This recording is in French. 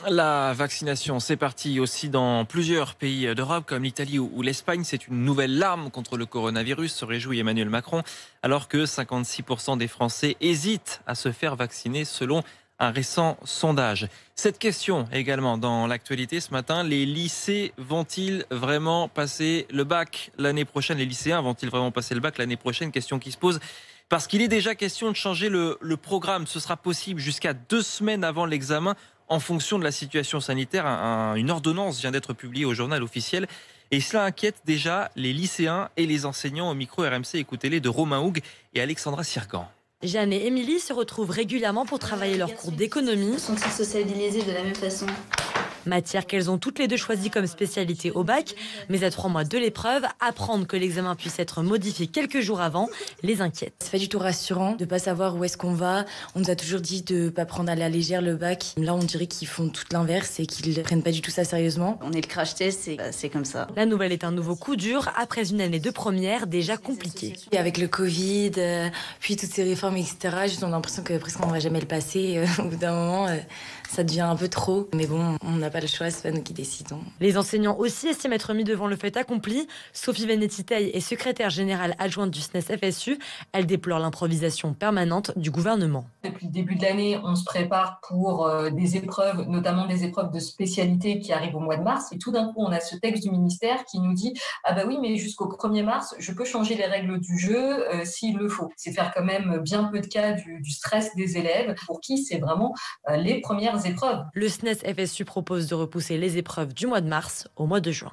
La vaccination, c'est parti aussi dans plusieurs pays d'Europe comme l'Italie ou l'Espagne. C'est une nouvelle larme contre le coronavirus, se réjouit Emmanuel Macron, alors que 56% des Français hésitent à se faire vacciner selon un récent sondage. Cette question également dans l'actualité ce matin, les lycées vont-ils vraiment passer le bac l'année prochaine? Les lycéens vont-ils vraiment passer le bac l'année prochaine? Question qui se pose parce qu'il est déjà question de changer le programme. Ce sera possible jusqu'à 2 semaines avant l'examen en fonction de la situation sanitaire. Une ordonnance vient d'être publiée au journal officiel et cela inquiète déjà les lycéens et les enseignants. Au micro RMC, écoutez-les, de Romain Houg et Alexandra Sirgan. Jeanne et Émilie se retrouvent régulièrement pour travailler leurs cours d'économie. Sont-ils sociabilisés de la même façon? Matière qu'elles ont toutes les deux choisie comme spécialité au bac. Mais à 3 mois de l'épreuve, apprendre que l'examen puisse être modifié quelques jours avant les inquiète. C'est pas du tout rassurant de pas savoir où est-ce qu'on va. On nous a toujours dit de pas prendre à la légère le bac. Là, on dirait qu'ils font tout l'inverse et qu'ils prennent pas du tout ça sérieusement. On est le crash test, c'est comme ça. La nouvelle est un nouveau coup dur après une année de première déjà compliquée. Et avec le Covid, puis toutes ces réformes, etc., on a l'impression que presque on ne va jamais le passer. Au bout d'un moment, ça devient un peu trop. Mais bon, on n'a pas le choix, c'est pas nous qui décidons. Les enseignants aussi estiment être mis devant le fait accompli. Sophie Venetti-Teil est secrétaire générale adjointe du SNES-FSU. Elle déplore l'improvisation permanente du gouvernement. Depuis le début de l'année, on se prépare pour des épreuves, notamment des épreuves de spécialité qui arrivent au mois de mars. Et tout d'un coup, on a ce texte du ministère qui nous dit « Ah bah oui, mais jusqu'au 1er mars, je peux changer les règles du jeu s'il le faut ». C'est faire quand même bien peu de cas du stress des élèves pour qui c'est vraiment les premières épreuves. Le SNES-FSU propose de repousser les épreuves du mois de mars au mois de juin.